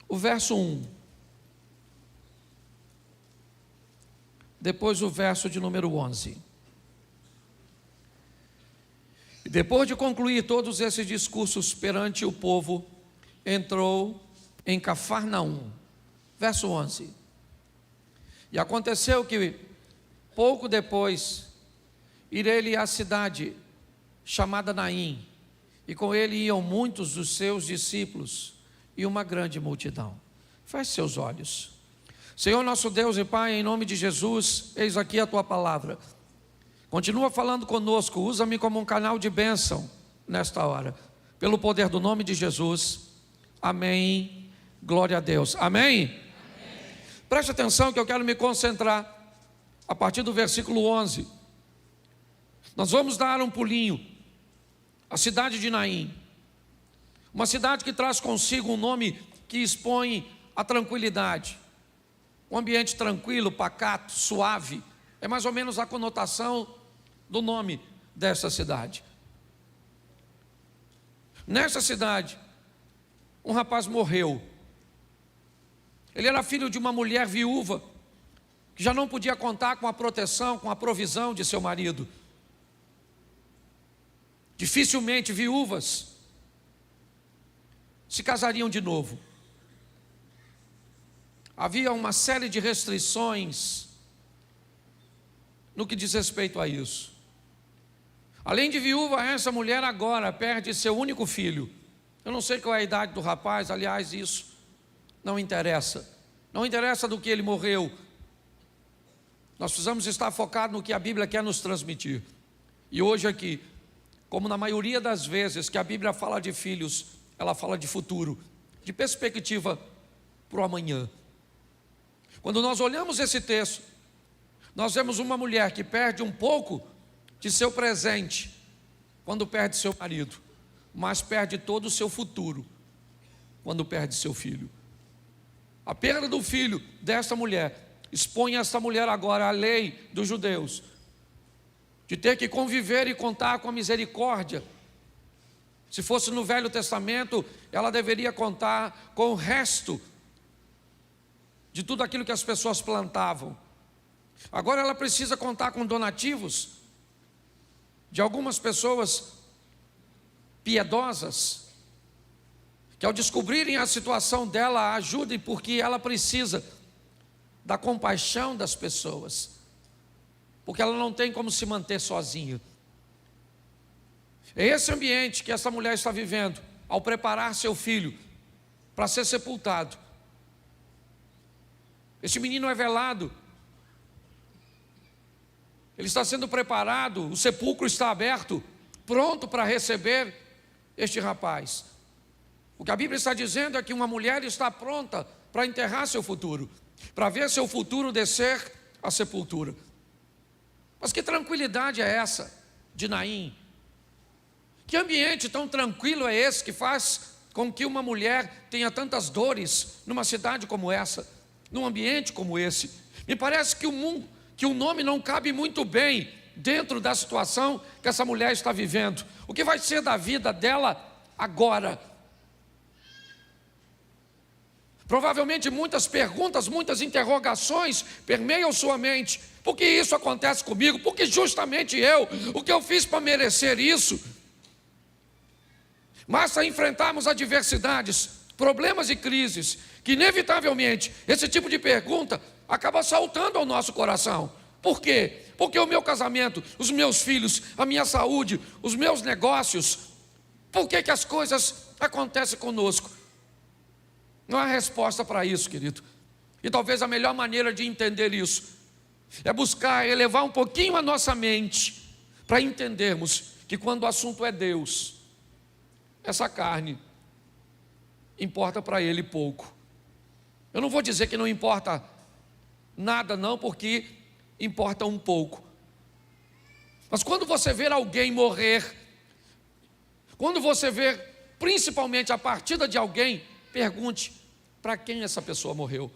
o verso 1, depois o verso de número 11. E depois de concluir todos esses discursos perante o povo, entrou em Cafarnaum. Verso 11. E aconteceu que, pouco depois, irá ele à cidade chamada Naim, e com ele iam muitos dos seus discípulos e uma grande multidão. Feche seus olhos. Senhor nosso Deus e Pai, em nome de Jesus, eis aqui a Tua palavra. Continua falando conosco, usa-me como um canal de bênção nesta hora, pelo poder do nome de Jesus. Amém. Glória a Deus. Amém? Amém. Preste atenção que eu quero me concentrar a partir do versículo 11. Nós vamos dar um pulinho. A cidade de Naim, uma cidade que traz consigo um nome que expõe a tranquilidade, um ambiente tranquilo, pacato, suave, é mais ou menos a conotação do nome dessa cidade. Nessa cidade, um rapaz morreu. Ele era filho de uma mulher viúva, que já não podia contar com a proteção, com a provisão de seu marido. Dificilmente viúvas se casariam de novo. Havia uma série de restrições no que diz respeito a isso. Além de viúva, essa mulher agora perde seu único filho. Eu não sei qual é a idade do rapaz, aliás, isso não interessa. Não interessa do que ele morreu. Nós precisamos estar focados no que a Bíblia quer nos transmitir. E hoje aqui, como na maioria das vezes que a Bíblia fala de filhos, ela fala de futuro, de perspectiva para o amanhã. Quando nós olhamos esse texto, nós vemos uma mulher que perde um pouco de seu presente, quando perde seu marido, mas perde todo o seu futuro, quando perde seu filho. A perda do filho desta mulher, expõe esta mulher agora à lei dos judeus, de ter que conviver e contar com a misericórdia. Se fosse no Velho Testamento, ela deveria contar com o resto de tudo aquilo que as pessoas plantavam. Agora ela precisa contar com donativos de algumas pessoas piedosas, que ao descobrirem a situação dela, a ajudem, porque ela precisa da compaixão das pessoas, porque ela não tem como se manter sozinha. É esse ambiente que essa mulher está vivendo, ao preparar seu filho para ser sepultado. Esse menino é velado, ele está sendo preparado, o sepulcro está aberto, pronto para receber este rapaz. O que a Bíblia está dizendo é que uma mulher está pronta para enterrar seu futuro, para ver seu futuro descer à sepultura. Mas que tranquilidade é essa de Naim? Que ambiente tão tranquilo é esse que faz com que uma mulher tenha tantas dores numa cidade como essa, num ambiente como esse? Me parece que o nome não cabe muito bem dentro da situação que essa mulher está vivendo. O que vai ser da vida dela agora? Provavelmente muitas perguntas, muitas interrogações permeiam sua mente. Por que isso acontece comigo? Por que justamente eu? O que eu fiz para merecer isso? Mas a enfrentarmos adversidades, problemas e crises, que inevitavelmente esse tipo de pergunta acaba saltando ao nosso coração. Por quê? Porque o meu casamento, os meus filhos, a minha saúde, os meus negócios, por que as coisas acontecem conosco? Não há resposta para isso, querido. E talvez a melhor maneira de entender isso é buscar elevar um pouquinho a nossa mente para entendermos que quando o assunto é Deus, essa carne importa para Ele pouco. Eu não vou dizer que não importa nada não, porque importa um pouco. Mas quando você ver alguém morrer, quando você ver principalmente a partida de alguém, pergunte: para quem essa pessoa morreu?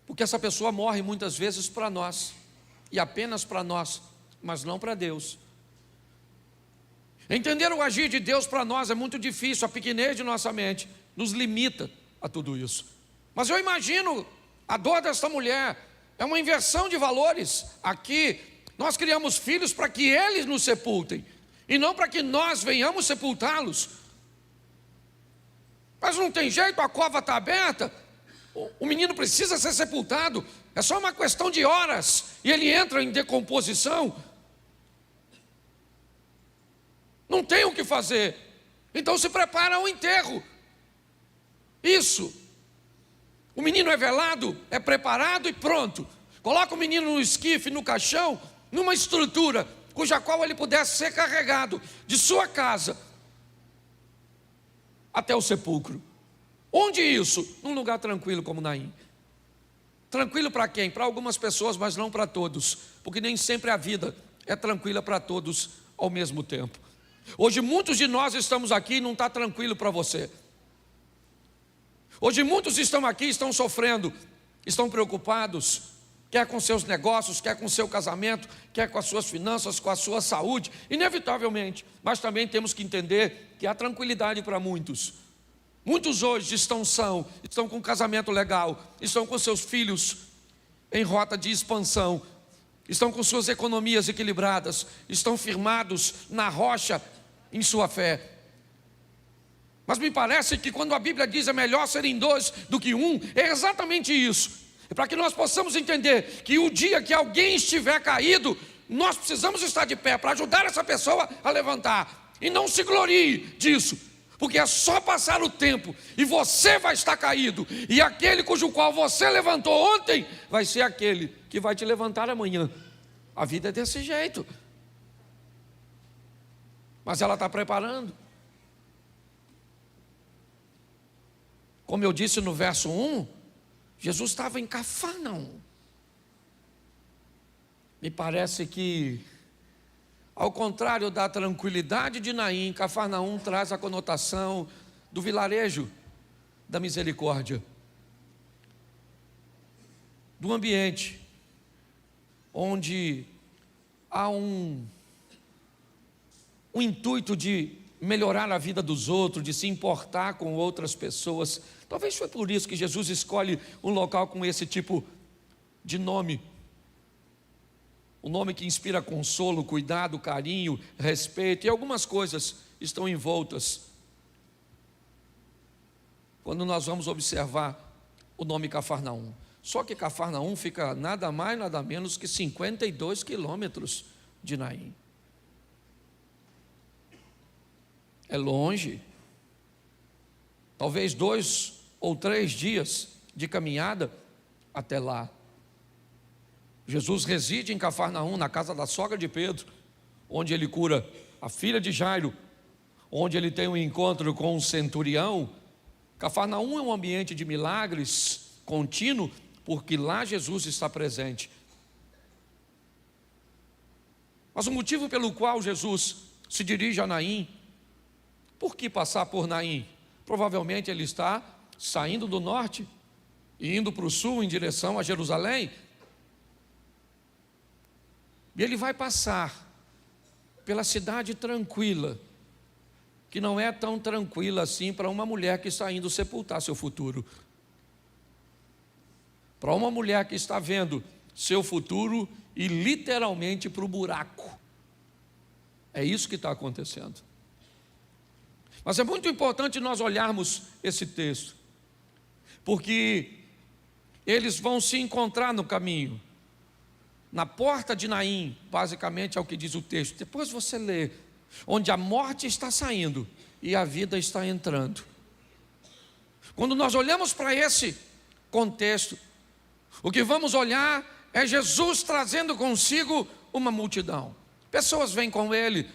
Porque essa pessoa morre muitas vezes para nós, e apenas para nós, mas não para Deus. Entender o agir de Deus para nós é muito difícil, a pequenez de nossa mente nos limita a tudo isso. Mas eu imagino a dor desta mulher, é uma inversão de valores. Aqui nós criamos filhos para que eles nos sepultem, e não para que nós venhamos sepultá-los. Mas não tem jeito, a cova está aberta, o menino precisa ser sepultado, é só uma questão de horas, e ele entra em decomposição. Não tem o que fazer, então se prepara ao enterro. Isso, o menino é velado, é preparado e pronto. Coloca o menino no esquife, no caixão, numa estrutura cuja qual ele pudesse ser carregado de sua casa até o sepulcro. Onde isso? Num lugar tranquilo como Naim. Tranquilo para quem? Para algumas pessoas, mas não para todos, porque nem sempre a vida é tranquila para todos ao mesmo tempo. Hoje muitos de nós estamos aqui e não está tranquilo para você. Hoje muitos estão aqui, estão sofrendo, estão preocupados, quer com seus negócios, quer com seu casamento, quer com as suas finanças, com a sua saúde, inevitavelmente. Mas também temos que entender que há tranquilidade para muitos. Muitos hoje estão com um casamento legal, estão com seus filhos em rota de expansão, estão com suas economias equilibradas, estão firmados na rocha em sua fé. Mas me parece que quando a Bíblia diz é melhor serem dois do que um, é exatamente isso. É para que nós possamos entender que o dia que alguém estiver caído, nós precisamos estar de pé para ajudar essa pessoa a levantar. E não se glorie disso, porque é só passar o tempo e você vai estar caído, e aquele cujo qual você levantou ontem vai ser aquele que vai te levantar amanhã. A vida é desse jeito. Mas ela está preparando. Como eu disse no verso 1, Jesus estava em Cafarnaum. Me parece que, ao contrário da tranquilidade de Naim, Cafarnaum traz a conotação do vilarejo da misericórdia, do ambiente onde há um intuito de melhorar a vida dos outros, de se importar com outras pessoas. Talvez foi por isso que Jesus escolhe um local com esse tipo de nome. Um nome que inspira consolo, cuidado, carinho, respeito, e algumas coisas estão envoltas quando nós vamos observar o nome Cafarnaum. Só que Cafarnaum fica nada mais, nada menos que 52 quilômetros de Naim. É longe, talvez 2 ou 3 dias de caminhada até lá. Jesus reside em Cafarnaum, na casa da sogra de Pedro, onde ele cura a filha de Jairo, onde ele tem um encontro com um centurião. Cafarnaum é um ambiente de milagres contínuo, porque lá Jesus está presente. Mas o motivo pelo qual Jesus se dirige a Naim, por que passar por Naim? Provavelmente ele está saindo do norte e indo para o sul em direção a Jerusalém. E ele vai passar pela cidade tranquila, que não é tão tranquila assim para uma mulher que está indo sepultar seu futuro. Para uma mulher que está vendo seu futuro e literalmente para o buraco. É isso que está acontecendo. Mas é muito importante nós olharmos esse texto, porque eles vão se encontrar no caminho, na porta de Naim, basicamente é o que diz o texto. Depois você lê, onde a morte está saindo e a vida está entrando. Quando nós olhamos para esse contexto, o que vamos olhar é Jesus trazendo consigo uma multidão. Pessoas vêm com ele,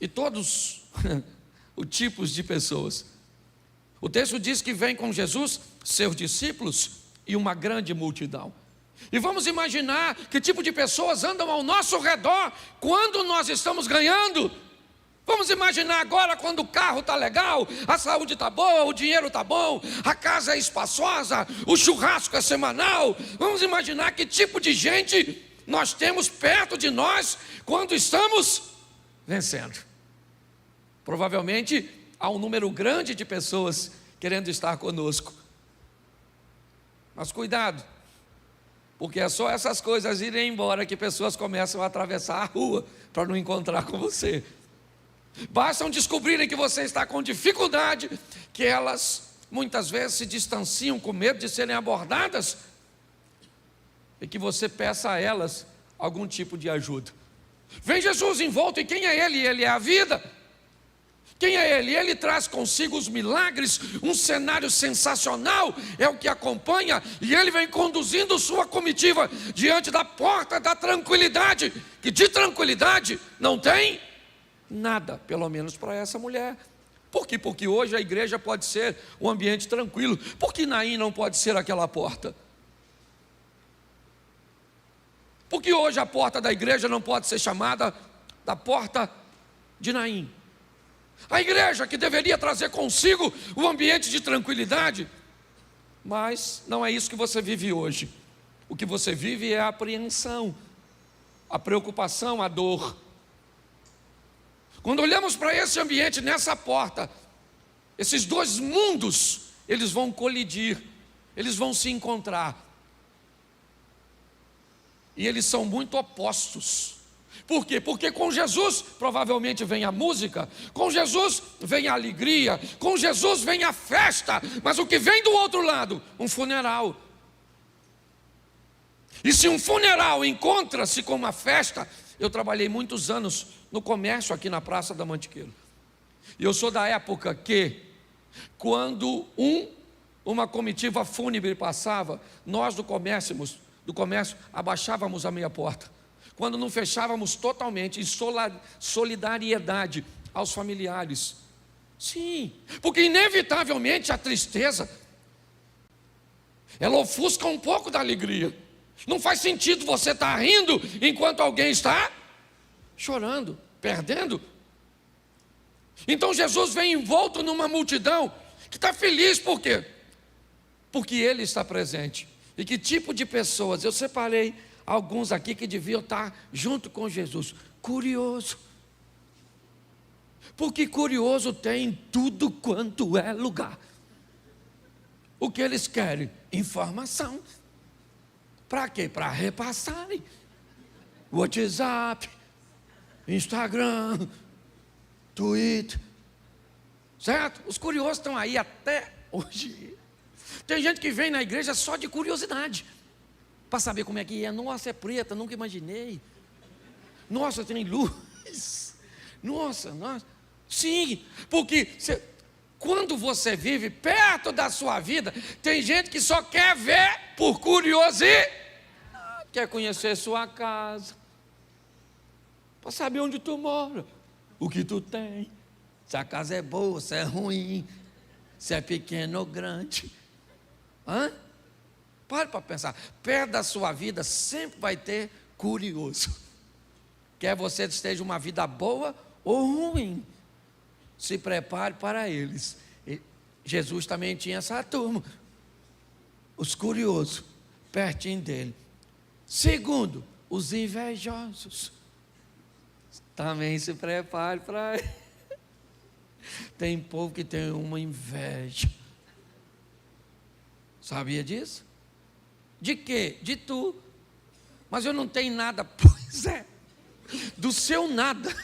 e todos os tipos de pessoas. O texto diz que vem com Jesus seus discípulos e uma grande multidão. E vamos imaginar que tipo de pessoas andam ao nosso redor quando nós estamos ganhando. Vamos imaginar agora quando o carro está legal, a saúde está boa, o dinheiro está bom, a casa é espaçosa, o churrasco é semanal. Vamos imaginar que tipo de gente nós temos perto de nós quando estamos vencendo. Provavelmente há um número grande de pessoas querendo estar conosco. Mas cuidado, porque é só essas coisas irem embora que pessoas começam a atravessar a rua para não encontrar com você. Bastam descobrirem que você está com dificuldade, que elas muitas vezes se distanciam com medo de serem abordadas, e que você peça a elas algum tipo de ajuda. Vem Jesus envolto, e quem é Ele? Ele é a vida. Quem é Ele? Ele traz consigo os milagres, um cenário sensacional, é o que acompanha, e Ele vem conduzindo sua comitiva diante da porta da tranquilidade, que de tranquilidade não tem nada, pelo menos para essa mulher. Por quê? Porque hoje a igreja pode ser um ambiente tranquilo. Por que Naim não pode ser aquela porta? Porque hoje a porta da igreja não pode ser chamada da porta de Naim? A igreja que deveria trazer consigo um ambiente de tranquilidade, mas não é isso que você vive hoje. O que você vive é a apreensão, a preocupação, a dor. Quando olhamos para esse ambiente, nessa porta, esses dois mundos, eles vão colidir, eles vão se encontrar. E eles são muito opostos. Por quê? Porque com Jesus provavelmente vem a música, com Jesus vem a alegria, com Jesus vem a festa, mas o que vem do outro lado? Um funeral. E se um funeral encontra-se com uma festa, eu trabalhei muitos anos no comércio aqui na Praça da Mantiqueira. E eu sou da época que, quando uma comitiva fúnebre passava, nós do comércio abaixávamos a meia porta. Quando não fechávamos totalmente, em solidariedade aos familiares. Sim, porque inevitavelmente a tristeza, ela ofusca um pouco da alegria. Não faz sentido você estar rindo enquanto alguém está chorando, perdendo. Então Jesus vem envolto numa multidão que está feliz, por quê? Porque Ele está presente. E que tipo de pessoas? Eu separei alguns aqui que deviam estar junto com Jesus. Curioso. Porque curioso tem tudo quanto é lugar. O que eles querem? Informação. Para quê? Para repassarem. WhatsApp, Instagram, Twitter. Certo? Os curiosos estão aí até hoje. Tem gente que vem na igreja só de curiosidade, para saber como é que é. Nossa, é preta, nunca imaginei. Nossa, tem luz. Nossa. Sim, porque quando você vive perto da sua vida, tem gente que só quer ver por curiosidade. Quer conhecer sua casa, para saber onde tu mora, o que tu tem, se a casa é boa, se é ruim, se é pequena ou grande. Pare para pensar. Perto da sua vida sempre vai ter curioso. Quer você esteja uma vida boa ou ruim, se prepare para eles. Jesus também tinha essa turma, os curiosos, pertinho dele. Segundo, os invejosos. Também se prepare para ele. Tem povo que tem uma inveja. Sabia disso? De quê? De tu. Mas eu não tenho nada. Pois é, do seu nada.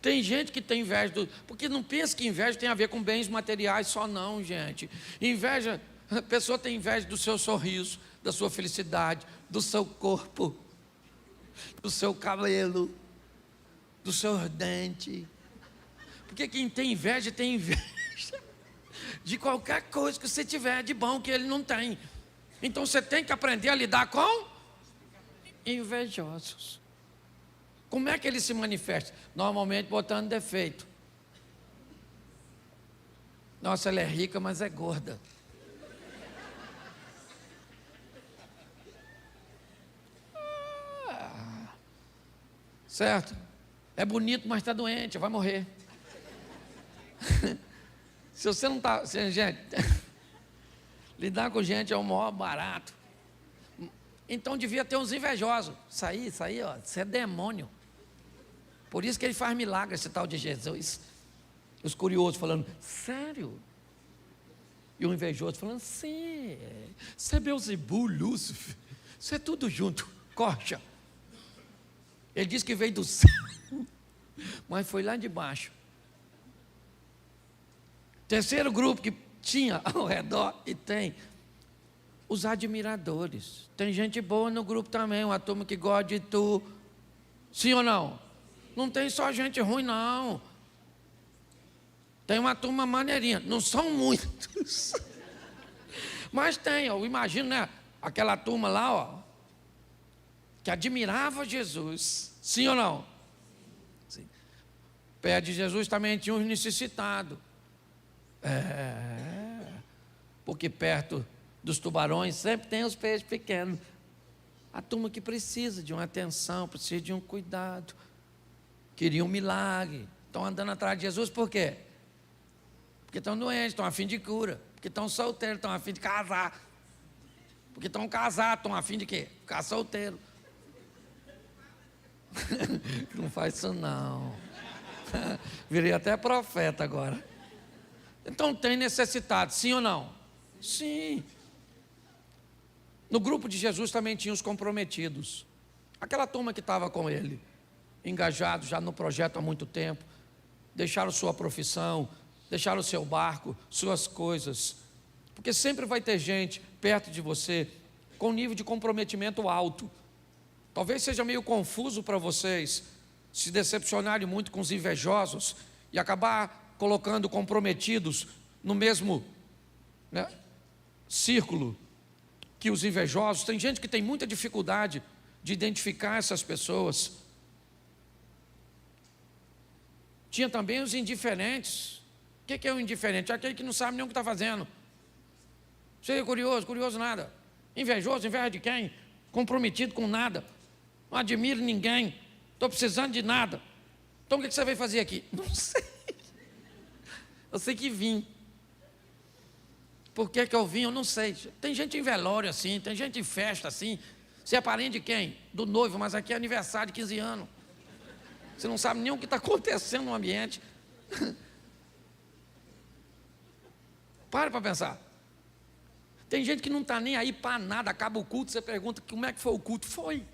Tem gente que tem inveja, porque não pensa que inveja tem a ver com bens materiais só não, gente. Inveja, a pessoa tem inveja do seu sorriso, da sua felicidade, do seu corpo, do seu cabelo, do seu dente. Porque quem tem inveja de qualquer coisa que você tiver de bom que ele não tem. Então você tem que aprender a lidar com invejosos. Como é que ele se manifesta? Normalmente botando defeito. Nossa, ela é rica, mas é gorda. Certo? É bonito, mas está doente, vai morrer. Se você não está... Gente, lidar com gente é o maior barato. Então devia ter uns invejosos. Isso aí, ó, isso é demônio. Por isso que ele faz milagre, esse tal de Jesus. Os curiosos falando, sério? E o invejoso falando, sim, isso é Beelzebul, Lúcifer, isso é tudo junto, corja. Ele disse que veio do céu, mas foi lá de baixo. Terceiro grupo que tinha ao redor, e tem, os admiradores. Tem gente boa no grupo também, uma turma que gosta de tu. Sim ou não? Não tem só gente ruim, não. Tem uma turma maneirinha. Não são muitos. Mas tem, eu imagino, né? Aquela turma lá, ó, que admirava Jesus. Sim ou não? Sim. Perto de Jesus também tinha uns necessitados. Porque perto dos tubarões sempre tem os peixes pequenos. A turma que precisa de uma atenção, precisa de um cuidado. Queria um milagre. Estão andando atrás de Jesus por quê? Porque estão doentes, estão a fim de cura. Porque estão solteiros, estão a fim de casar. Porque estão casados, estão a fim de quê? Ficar solteiro. Não faz isso não. Virei até profeta agora. Então tem necessitado, sim ou não? Sim. No grupo de Jesus também tinha os comprometidos. Aquela turma que estava com ele, engajados já no projeto há muito tempo, deixaram sua profissão, deixaram o seu barco, suas coisas. Porque sempre vai ter gente perto de você com nível de comprometimento alto. Talvez seja meio confuso para vocês se decepcionarem muito com os invejosos e acabar colocando comprometidos no mesmo, né, círculo que os invejosos. Tem gente que tem muita dificuldade de identificar essas pessoas. Tinha também os indiferentes. O que é o indiferente? Aquele que não sabe nem o que está fazendo. Você é curioso, curioso nada. Invejoso, inveja de quem? Comprometido com nada. Não admiro ninguém. Estou precisando de nada. Então o que você veio fazer aqui? Não sei. Eu sei que vim. Por que eu vim? Eu não sei. Tem gente em velório assim, tem gente em festa assim. Você é parente de quem? Do noivo, mas aqui é aniversário de 15 anos. Você não sabe nem o que está acontecendo no ambiente. Para pensar. Tem gente que não está nem aí para nada. Acaba o culto, você pergunta como é que foi o culto. Foi.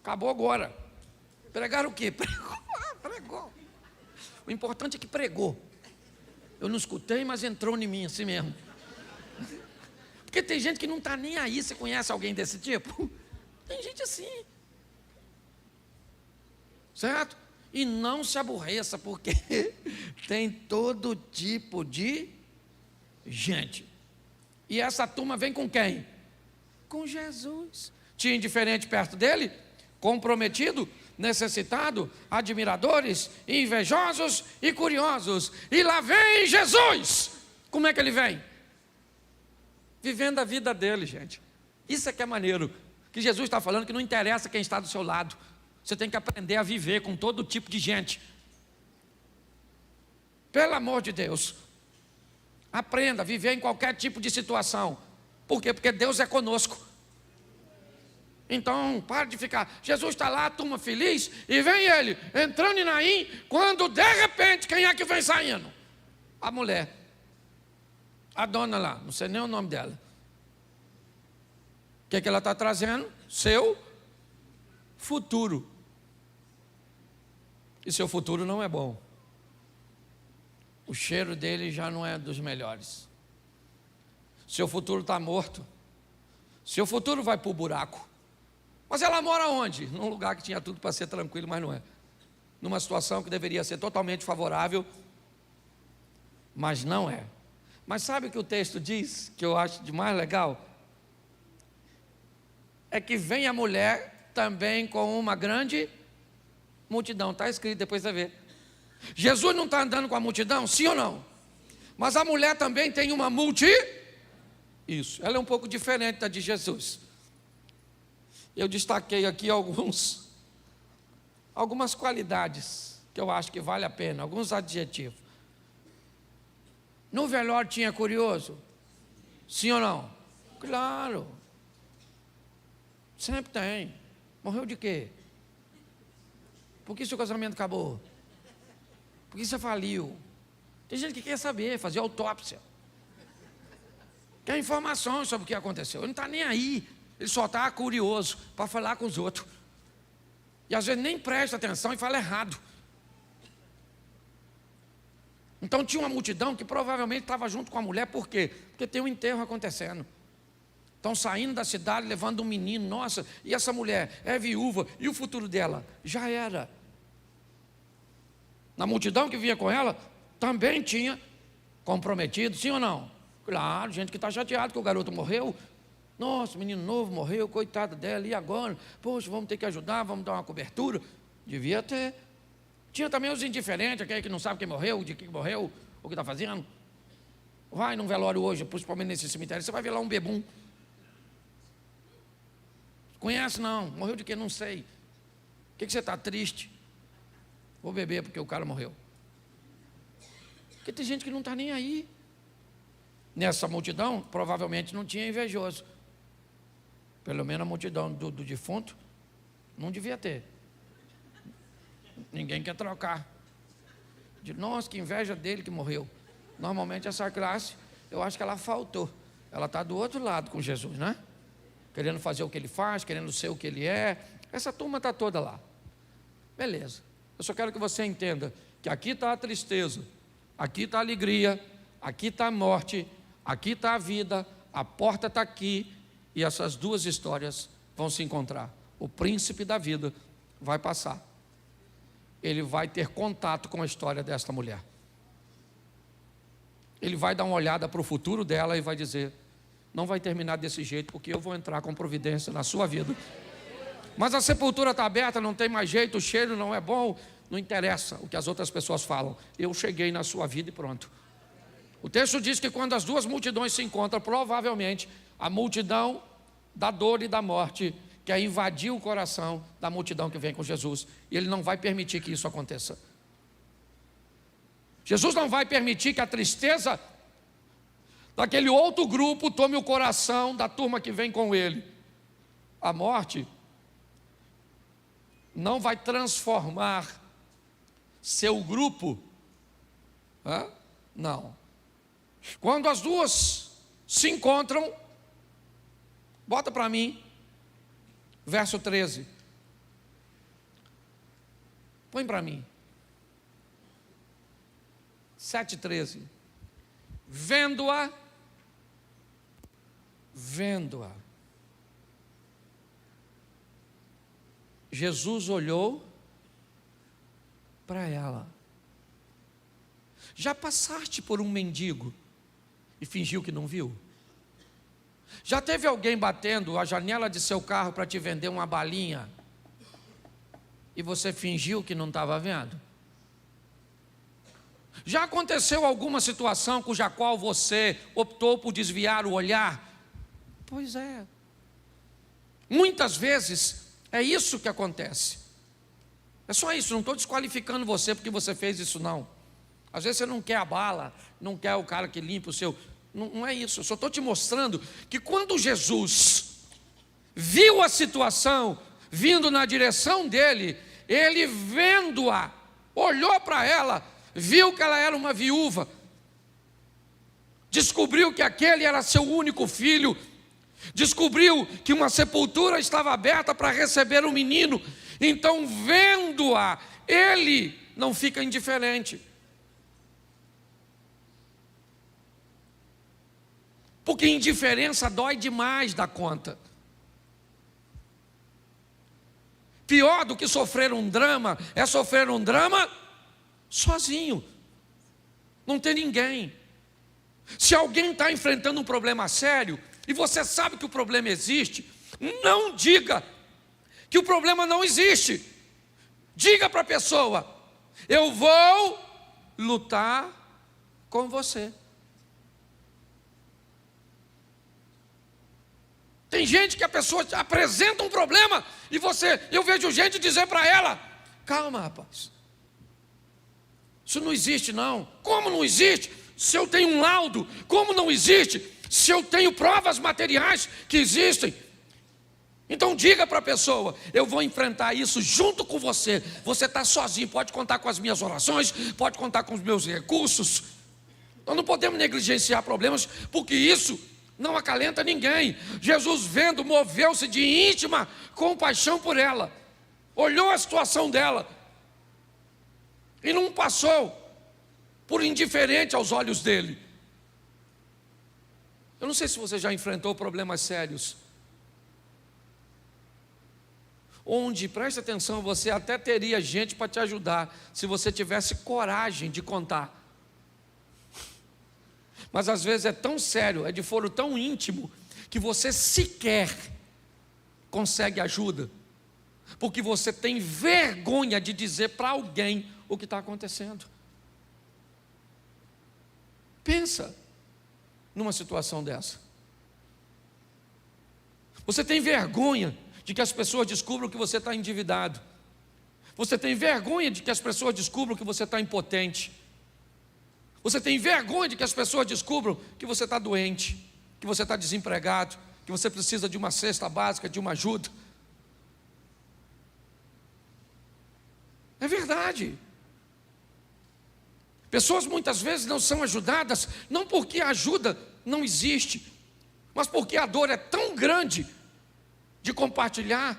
Acabou agora. Pregaram o quê? Pregou. O importante é que pregou. Eu não escutei, mas entrou em mim assim mesmo. Porque tem gente que não está nem aí. Você conhece alguém desse tipo? Tem gente assim. Certo? E não se aborreça, porque tem todo tipo de gente. E essa turma vem com quem? Com Jesus. Tinha indiferente perto dele, comprometido, necessitado, admiradores, invejosos e curiosos. E lá vem Jesus. Como é que ele vem? Vivendo a vida dele, gente. Isso é que é maneiro. Que Jesus está falando que não interessa quem está do seu lado. Você tem que aprender a viver com todo tipo de gente. Pelo amor de Deus. Aprenda a viver em qualquer tipo de situação. Por quê? Porque Deus é conosco. Então, para de ficar. Jesus está lá, a turma feliz, e vem ele, entrando em Naim, quando de repente, quem é que vem saindo? A mulher. A dona lá, não sei nem o nome dela. O que é que ela está trazendo? Seu futuro. E seu futuro não é bom. O cheiro dele já não é dos melhores. Seu futuro está morto. Seu futuro vai para o buraco. Mas ela mora onde? Num lugar que tinha tudo para ser tranquilo, mas não é. Numa situação que deveria ser totalmente favorável, mas não é. Mas sabe o que o texto diz, que eu acho de mais legal? É que vem a mulher também com uma grande multidão. Está escrito, depois você vê. Jesus não está andando com a multidão, sim ou não? Mas a mulher também tem uma Isso, ela é um pouco diferente da de Jesus. Eu destaquei aqui algumas qualidades que eu acho que vale a pena, alguns adjetivos. No velório tinha curioso? Sim ou não? Claro. Sempre tem. Morreu de quê? Por que seu casamento acabou? Por que você faliu? Tem gente que quer saber, fazer autópsia. Quer informações sobre o que aconteceu. Ele não está nem aí. Ele só está curioso para falar com os outros. E às vezes nem presta atenção e fala errado. Então tinha uma multidão que provavelmente estava junto com a mulher. Por quê? Porque tem um enterro acontecendo. Estão saindo da cidade, levando um menino. Nossa, e essa mulher é viúva. E o futuro dela? Já era. Na multidão que vinha com ela, também tinha comprometido, sim ou não? Claro, gente que está chateada que o garoto morreu. Nossa, menino novo morreu, coitada dela, e agora? Poxa, vamos ter que ajudar, vamos dar uma cobertura. Devia ter. Tinha também os indiferentes, aquele que não sabe quem morreu, de que morreu, o que está fazendo. Vai num velório hoje, principalmente nesse cemitério, você vai ver lá um bebum. Conhece não? Morreu de quê? Não sei. O que você está triste? Vou beber porque o cara morreu. Porque tem gente que não está nem aí. Nessa multidão, provavelmente não tinha invejoso. Pelo menos a multidão do defunto não devia ter. Ninguém quer trocar. Nossa, que inveja dele que morreu. Normalmente essa classe, eu acho que ela faltou. Ela está do outro lado com Jesus, né? Querendo fazer o que ele faz, querendo ser o que ele é. Essa turma está toda lá. Beleza. Eu só quero que você entenda que aqui está a tristeza, aqui está a alegria, aqui está a morte, aqui está a vida, a porta está aqui, e essas duas histórias vão se encontrar. O príncipe da vida vai passar. Ele vai ter contato com a história desta mulher. Ele vai dar uma olhada para o futuro dela e vai dizer: não vai terminar desse jeito, porque eu vou entrar com providência na sua vida. Mas a sepultura está aberta, não tem mais jeito, o cheiro não é bom, não interessa o que as outras pessoas falam. Eu cheguei na sua vida e pronto. O texto diz que quando as duas multidões se encontram, provavelmente a multidão da dor e da morte quer invadir o coração da multidão que vem com Jesus. E Ele não vai permitir que isso aconteça. Jesus não vai permitir que a tristeza daquele outro grupo tome o coração da turma que vem com Ele. A morte não vai transformar seu grupo. Não. Quando as duas se encontram, bota para mim, verso 13. Põe para mim. 7:13. Vendo-a. Jesus olhou para ela. Já passaste por um mendigo e fingiu que não viu? Já teve alguém batendo a janela de seu carro para te vender uma balinha e você fingiu que não estava vendo? Já aconteceu alguma situação cuja qual você optou por desviar o olhar? Pois é. Muitas vezes é isso que acontece. É só isso, não estou desqualificando você porque você fez isso não. Às vezes você não quer a bala, não quer o cara que limpa o seu... Não é isso, eu só estou te mostrando que quando Jesus viu a situação vindo na direção dele, ele vendo-a, olhou para ela, viu que ela era uma viúva, descobriu que aquele era seu único filho, descobriu que uma sepultura estava aberta para receber um menino. Então, vendo-a, ele não fica indiferente. Porque indiferença dói demais da conta. Pior do que sofrer um drama é sofrer um drama sozinho. Não tem ninguém. Se alguém está enfrentando um problema sério e você sabe que o problema existe, não diga que o problema não existe. Diga para a pessoa: eu vou lutar com você. Tem gente que a pessoa apresenta um problema e eu vejo gente dizer para ela: calma, rapaz, isso não existe não. Como não existe? Se eu tenho um laudo, como não existe? Se eu tenho provas materiais que existem. Então diga para a pessoa: eu vou enfrentar isso junto com você. Você está sozinho, pode contar com as minhas orações, pode contar com os meus recursos. Nós não podemos negligenciar problemas, porque isso não acalenta ninguém. Jesus, vendo, moveu-se de íntima compaixão por ela, olhou a situação dela e não passou por indiferente aos olhos dele. Eu não sei se você já enfrentou problemas sérios, onde, preste atenção, você até teria gente para te ajudar, se você tivesse coragem de contar. Mas às vezes é tão sério, é de foro tão íntimo, que você sequer consegue ajuda, porque você tem vergonha de dizer para alguém o que está acontecendo. Pensa numa situação dessa. Você tem vergonha de que as pessoas descubram que você está endividado. Você tem vergonha de que as pessoas descubram que você está impotente. Você tem vergonha de que as pessoas descubram que você está doente, que você está desempregado, que você precisa de uma cesta básica, de uma ajuda. É verdade. Pessoas muitas vezes não são ajudadas, não porque a ajuda não existe, mas porque a dor é tão grande de compartilhar,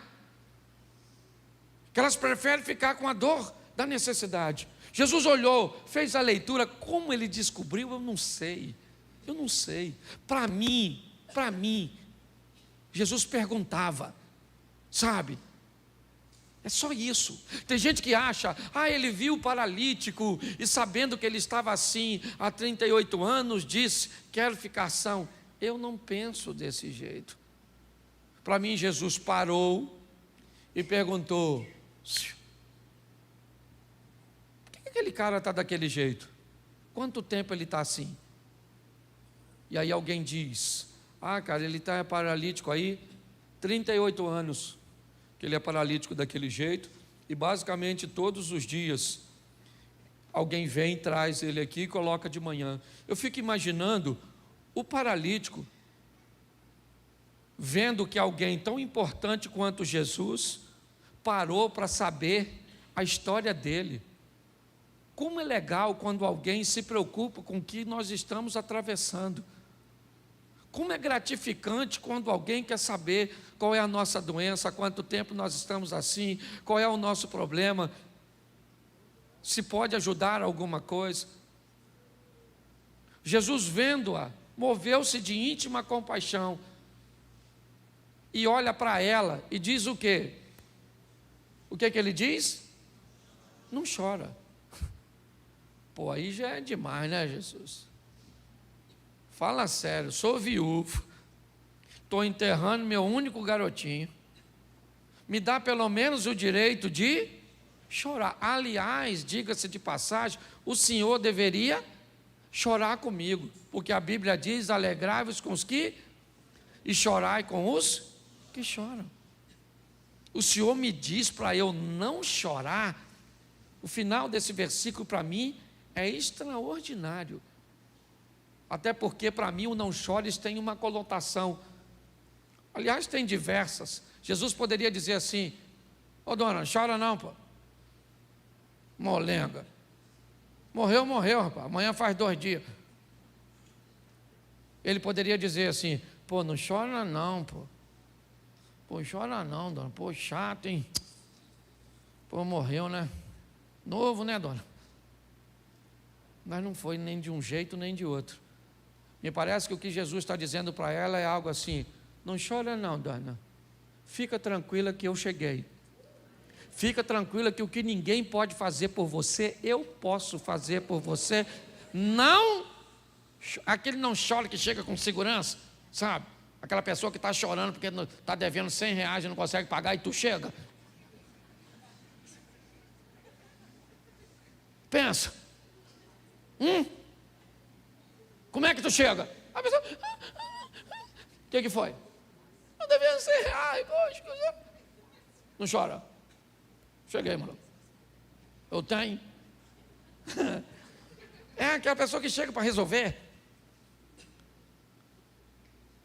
que elas preferem ficar com a dor da necessidade. Jesus olhou, fez a leitura. Como ele descobriu, eu não sei. Para mim, Jesus perguntava, sabe? É só isso. Tem gente que acha: ele viu o paralítico e, sabendo que ele estava assim há 38 anos, disse: quero ficar são. Eu não penso desse jeito. Para mim, Jesus parou e perguntou: por que aquele cara está daquele jeito? Quanto tempo ele está assim? E aí alguém diz: cara, ele está paralítico aí 38 anos que ele é paralítico daquele jeito, e basicamente todos os dias alguém vem, traz ele aqui e coloca de manhã. Eu fico imaginando o paralítico vendo que alguém tão importante quanto Jesus parou para saber a história dele. Como é legal quando alguém se preocupa com o que nós estamos atravessando. Como é gratificante quando alguém quer saber qual é a nossa doença, há quanto tempo nós estamos assim, qual é o nosso problema, se pode ajudar alguma coisa. Jesus, vendo-a, moveu-se de íntima compaixão e olha para ela e diz o quê? O que ele diz? Não chora. Pô, aí já é demais, né, Jesus? Fala sério, sou viúvo, estou enterrando meu único garotinho, me dá pelo menos o direito de chorar. Aliás, diga-se de passagem, o Senhor deveria chorar comigo, porque a Bíblia diz: alegrai-vos com os que, e chorai com os que choram. O Senhor me diz para eu não chorar. O final desse versículo para mim é extraordinário. Até porque para mim o não chores tem uma conotação. Aliás, tem diversas. Jesus poderia dizer assim: dona, chora não, pô. Molenga. Morreu, rapaz. Amanhã faz 2 dias. Ele poderia dizer assim: pô, não chora não, pô. Pô, chora não, dona. Pô, chato, hein? Pô, morreu, né? Novo, né, dona? Mas não foi nem de um jeito nem de outro. Me parece que o que Jesus está dizendo para ela é algo assim: não chora não, dona. Fica tranquila que eu cheguei. Fica tranquila que o que ninguém pode fazer por você, eu posso fazer por você. Não, aquele não chora que chega com segurança, sabe? Aquela pessoa que está chorando porque está devendo R$100 e não consegue pagar, e tu chega. Pensa. Como é que tu chega? A pessoa: o que foi? Eu devia R$100, poxa. Não chora. Cheguei, mano. Eu tenho. É aquela pessoa que chega para resolver.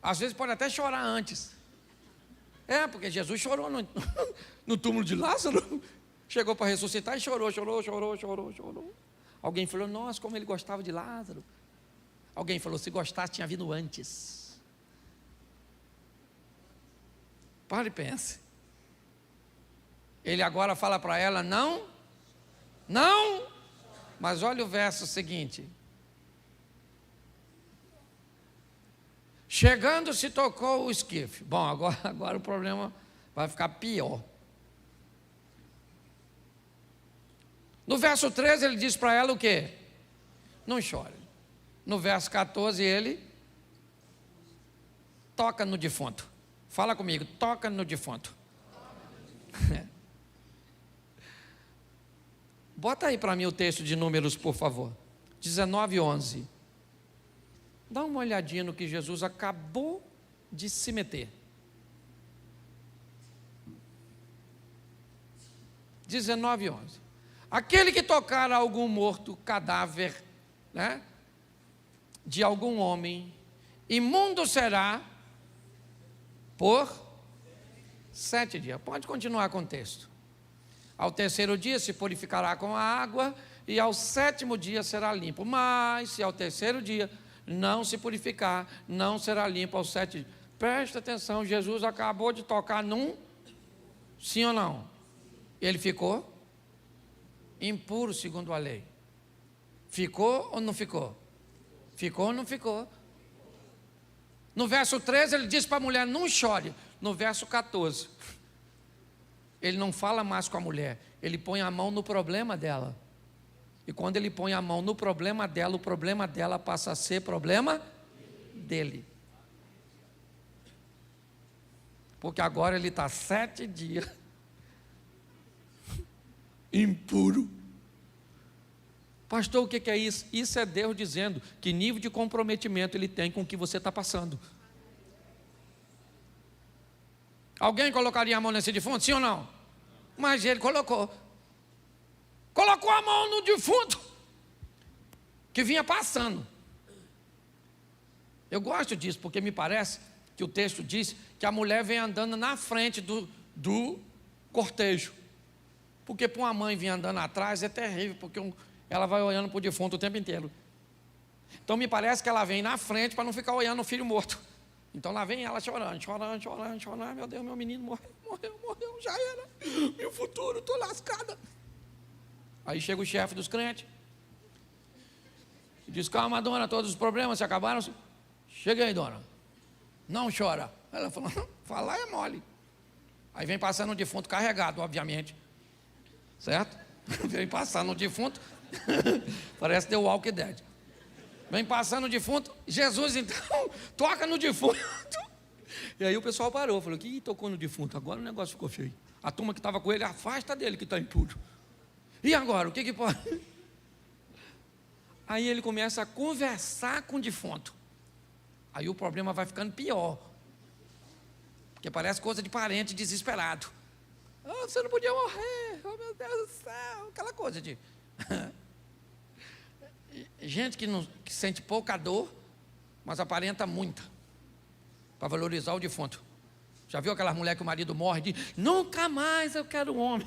Às vezes pode até chorar antes. Porque Jesus chorou no túmulo de Lázaro. Chegou para ressuscitar e chorou. Alguém falou, nossa, como ele gostava de Lázaro. Alguém falou, se gostasse, tinha vindo antes. Pare e pense. Ele agora fala para ela, não. Mas olha o verso seguinte. Chegando, se tocou o esquife. Bom, agora o problema vai ficar pior. No verso 13 ele diz para ela o quê? Não chore. No verso 14 ele toca no defunto. Fala comigo, toca no defunto. Bota aí para mim o texto de Números, por favor. 19:11. Dá uma olhadinha no que Jesus acabou de se meter. 19:11. Aquele que tocar algum morto cadáver, né, de algum homem, imundo será por 7 dias. Pode continuar com o texto. Ao terceiro dia se purificará com a água, e ao 7º dia será limpo. Mas se ao terceiro dia não se purificar, não será limpo aos 7 dias. Presta atenção, Jesus acabou de tocar num, sim ou não? Ele ficou impuro segundo a lei. Ficou ou não ficou? Ficou ou não ficou? No verso 13 ele diz para a mulher, não chore. No verso 14, ele não fala mais com a mulher, ele põe a mão no problema dela. E quando ele põe a mão no problema dela, o problema dela passa a ser problema dele. Porque agora ele está 7 dias impuro. Pastor, o que é isso? Isso é Deus dizendo que nível de comprometimento ele tem com o que você está passando. Alguém colocaria a mão nesse defunto, sim ou não? Mas ele colocou a mão no defunto que vinha passando. Eu gosto disso, porque me parece que o texto diz que a mulher vem andando na frente do cortejo. Porque para uma mãe vir andando atrás é terrível, porque ela vai olhando para o defunto o tempo inteiro. Então me parece que ela vem na frente para não ficar olhando o filho morto. Então lá vem ela chorando. Meu Deus, meu menino morreu, já era. Meu futuro, estou lascada. Aí chega o chefe dos crentes e diz, calma, dona, todos os problemas se acabaram. Chega aí, dona. Não chora. Ela falou, falar é mole. Aí vem passando um defunto carregado, obviamente. Certo? Vem passando um defunto. Parece The Walking Dead. Vem passando o defunto. Jesus, então, toca no defunto. E aí o pessoal parou. Falou, que tocou no defunto? Agora o negócio ficou feio. A turma que estava com ele, afasta dele que está impuro. E agora, o que pode? Aí ele começa a conversar com o defunto. Aí o problema vai ficando pior. Porque parece coisa de parente desesperado. Oh, você não podia morrer. Oh, meu Deus do céu. Aquela coisa de... Gente que sente pouca dor, mas aparenta muita. Para valorizar o defunto. Já viu aquela mulher que o marido morre e diz, nunca mais eu quero um homem.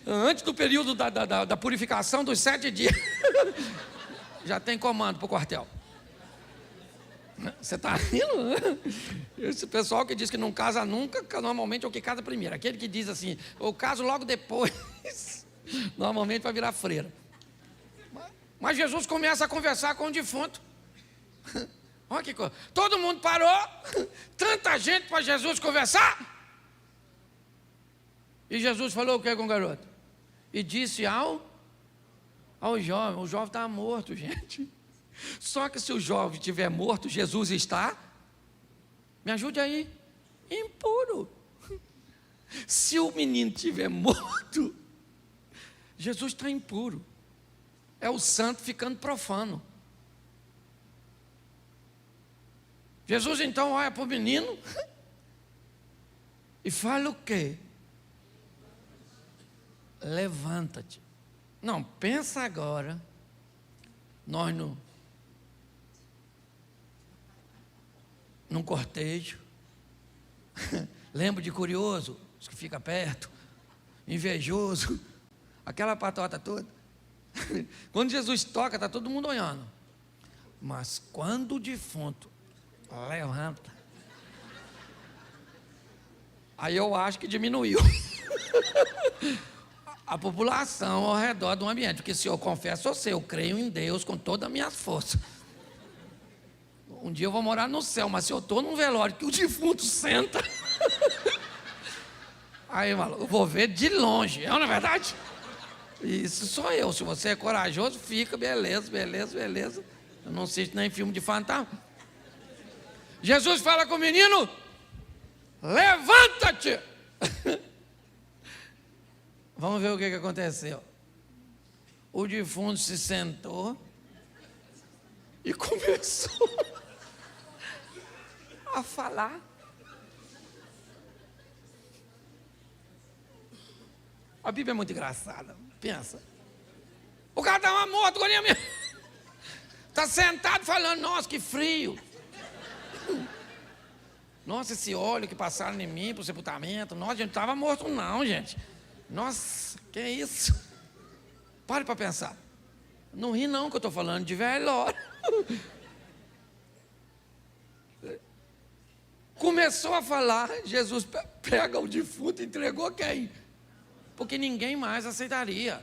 Antes do período da purificação dos 7 dias, já tem comando para o quartel. Você está rindo? Esse pessoal que diz que não casa nunca, normalmente é o que casa primeiro. Aquele que diz assim, eu caso logo depois, normalmente vai virar freira. Mas Jesus começa a conversar com o defunto. Olha que coisa. Todo mundo parou, tanta gente para Jesus conversar. E Jesus falou o que com o garoto? E disse ao jovem, o jovem está morto, gente. Só que se o jovem estiver morto, Jesus está, me ajude aí, impuro. Se o menino estiver morto, Jesus está impuro. É o santo ficando profano. Jesus então olha para o menino e fala o quê? Levanta-te. Não, pensa agora, nós num cortejo. Lembro de curioso, os que fica perto, invejoso, aquela patota toda. Quando Jesus toca, está todo mundo olhando. Mas quando o defunto levanta, aí eu acho que diminuiu a população ao redor do ambiente. Porque se eu confesso a você, eu creio em Deus com todas as minhas forças. Um dia eu vou morar no céu, mas se eu estou num velório que o defunto senta, aí eu vou ver de longe, não é verdade? Isso sou eu. Se você é corajoso, fica, beleza, beleza, beleza. Eu não assisto nem filme de fantasma. Jesus fala com o menino: levanta-te. Vamos ver o que aconteceu. O defunto se sentou e começou a falar. A Bíblia é muito engraçada. Pensa. O cara está morto, está sentado falando: nossa, que frio. Nossa, esse óleo que passaram em mim para o sepultamento. Nossa, a gente não estava morto não, gente. Nossa, que é isso? Pare para pensar. Não ri não que eu estou falando de velório. Começou a falar, Jesus pega o defunto e entregou quem? Porque ninguém mais aceitaria.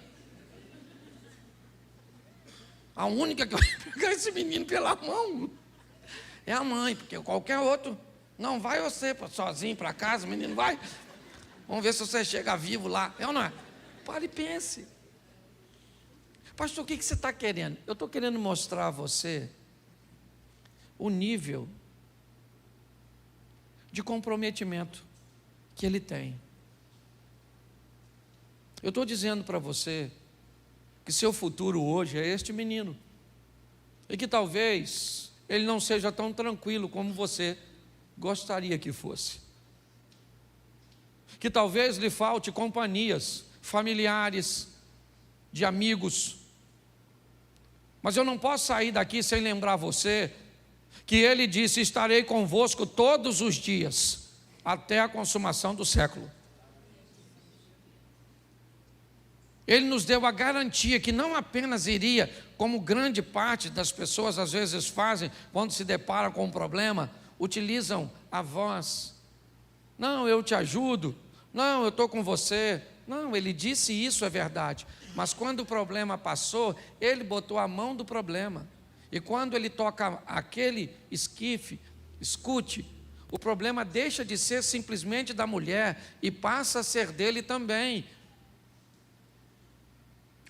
A única que vai pegar esse menino pela mão é a mãe, porque qualquer outro, não vai você sozinho para casa, o menino vai. Vamos ver se você chega vivo lá, é ou não é? Pare e pense. Pastor, o que você está querendo? Eu estou querendo mostrar a você o nível de comprometimento que ele tem. Eu estou dizendo para você que seu futuro hoje é este menino, e que talvez ele não seja tão tranquilo como você gostaria que fosse, que talvez lhe falte companhias familiares, de amigos, mas eu não posso sair daqui sem lembrar você que ele disse: estarei convosco todos os dias, até a consumação do século. Ele nos deu a garantia que não apenas iria, como grande parte das pessoas às vezes fazem, quando se deparam com um problema, utilizam a voz. Não, eu te ajudo. Não, eu estou com você. Não, ele disse isso, é verdade. Mas quando o problema passou, ele botou a mão do problema. E quando ele toca aquele esquife, escute, o problema deixa de ser simplesmente da mulher e passa a ser dele também.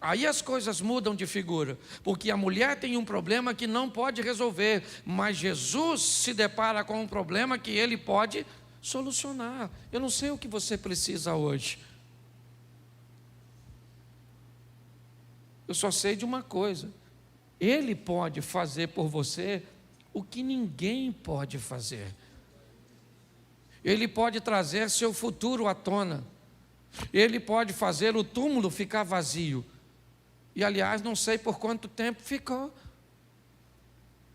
Aí as coisas mudam de figura, porque a mulher tem um problema que não pode resolver, mas Jesus se depara com um problema que ele pode solucionar. Eu não sei o que você precisa hoje. Eu só sei de uma coisa: ele pode fazer por você o que ninguém pode fazer. Ele pode trazer seu futuro à tona. Ele pode fazer o túmulo ficar vazio. E, aliás, não sei por quanto tempo ficou,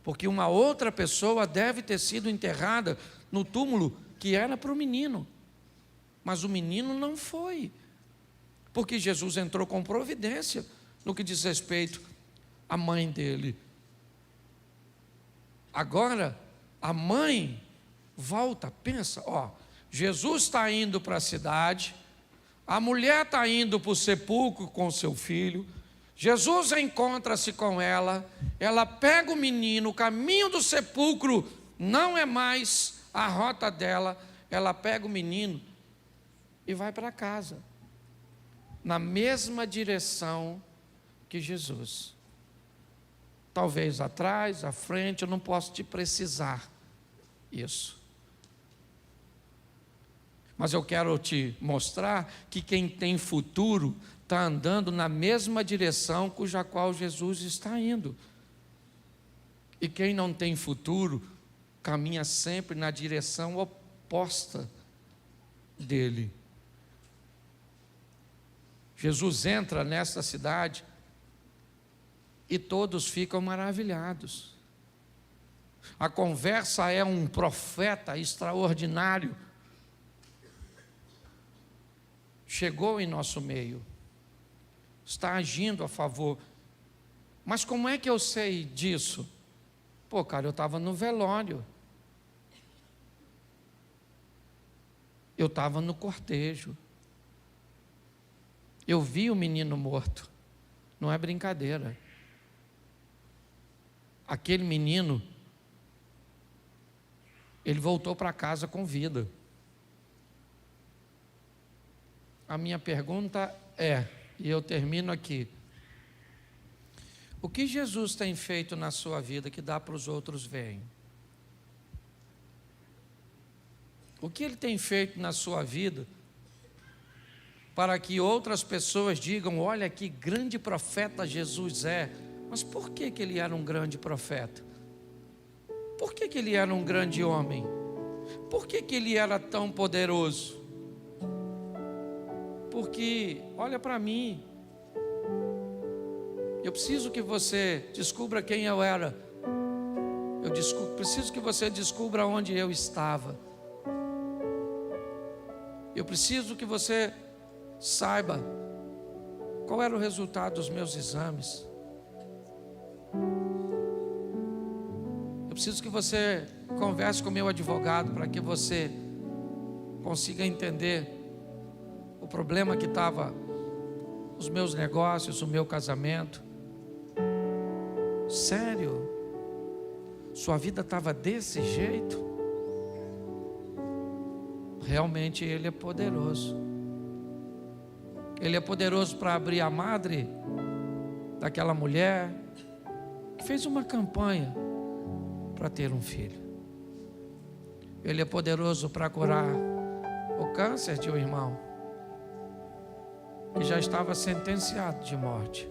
porque uma outra pessoa deve ter sido enterrada no túmulo que era para o menino, mas o menino não foi, porque Jesus entrou com providência no que diz respeito à mãe dele. Agora, a mãe volta, pensa, Jesus está indo para a cidade, a mulher está indo para o sepulcro com seu filho, Jesus encontra-se com ela, ela pega o menino, o caminho do sepulcro não é mais a rota dela, ela pega o menino e vai para casa, na mesma direção que Jesus. Talvez atrás, à frente, eu não posso te precisar isso. Mas eu quero te mostrar que quem tem futuro está andando na mesma direção cuja qual Jesus está indo. E quem não tem futuro caminha sempre na direção oposta dele. Jesus entra nessa cidade e todos ficam maravilhados. A conversa é um profeta extraordinário. Chegou em nosso meio, está agindo a favor. Mas como é que eu sei disso? Pô, cara, eu estava no velório. Eu estava no cortejo. Eu vi o menino morto. Não é brincadeira. Aquele menino, ele voltou para casa com vida. A minha pergunta é, e eu termino aqui: o que Jesus tem feito na sua vida que dá para os outros verem? O que Ele tem feito na sua vida para que outras pessoas digam: olha que grande profeta Jesus é? Mas por que Ele era um grande profeta? Por que Ele era um grande homem? Por que Ele era tão poderoso? Porque, olha para mim, eu preciso que você descubra quem eu era. Preciso que você descubra onde eu estava. Eu preciso que você saiba qual era o resultado dos meus exames. Eu preciso que você converse com o meu advogado para que você consiga entender o problema que estava os meus negócios, o meu casamento. Sério? Sua vida estava desse jeito? Realmente Ele é poderoso. Ele é poderoso para abrir a madre daquela mulher que fez uma campanha para ter um filho. Ele é poderoso para curar o câncer de um irmão que já estava sentenciado de morte.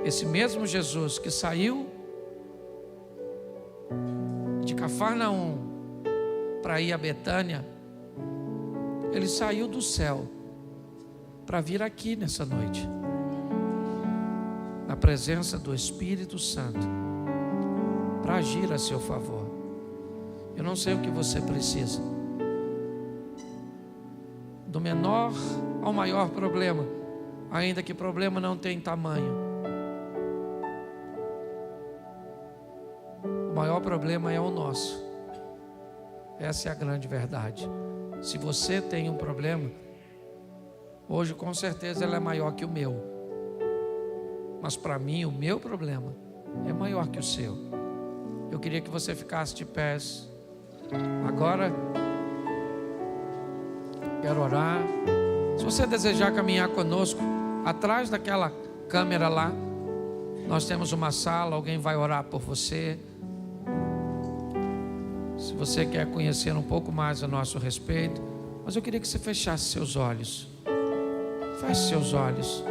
Esse mesmo Jesus que saiu de Cafarnaum para ir a Betânia, Ele saiu do céu para vir aqui nessa noite, na presença do Espírito Santo, para agir a seu favor. Eu não sei o que você precisa, do menor ao maior problema, ainda que o problema não tenha tamanho. O maior problema é o nosso. Essa é a grande verdade. Se você tem um problema, hoje com certeza ele é maior que o meu. Mas para mim o meu problema é maior que o seu. Eu queria que você ficasse de pés. Agora quero orar. Se você desejar caminhar conosco, atrás daquela câmera lá, nós temos uma sala, alguém vai orar por você. Se você quer conhecer um pouco mais a nosso respeito, mas eu queria que você fechasse seus olhos. Feche seus olhos.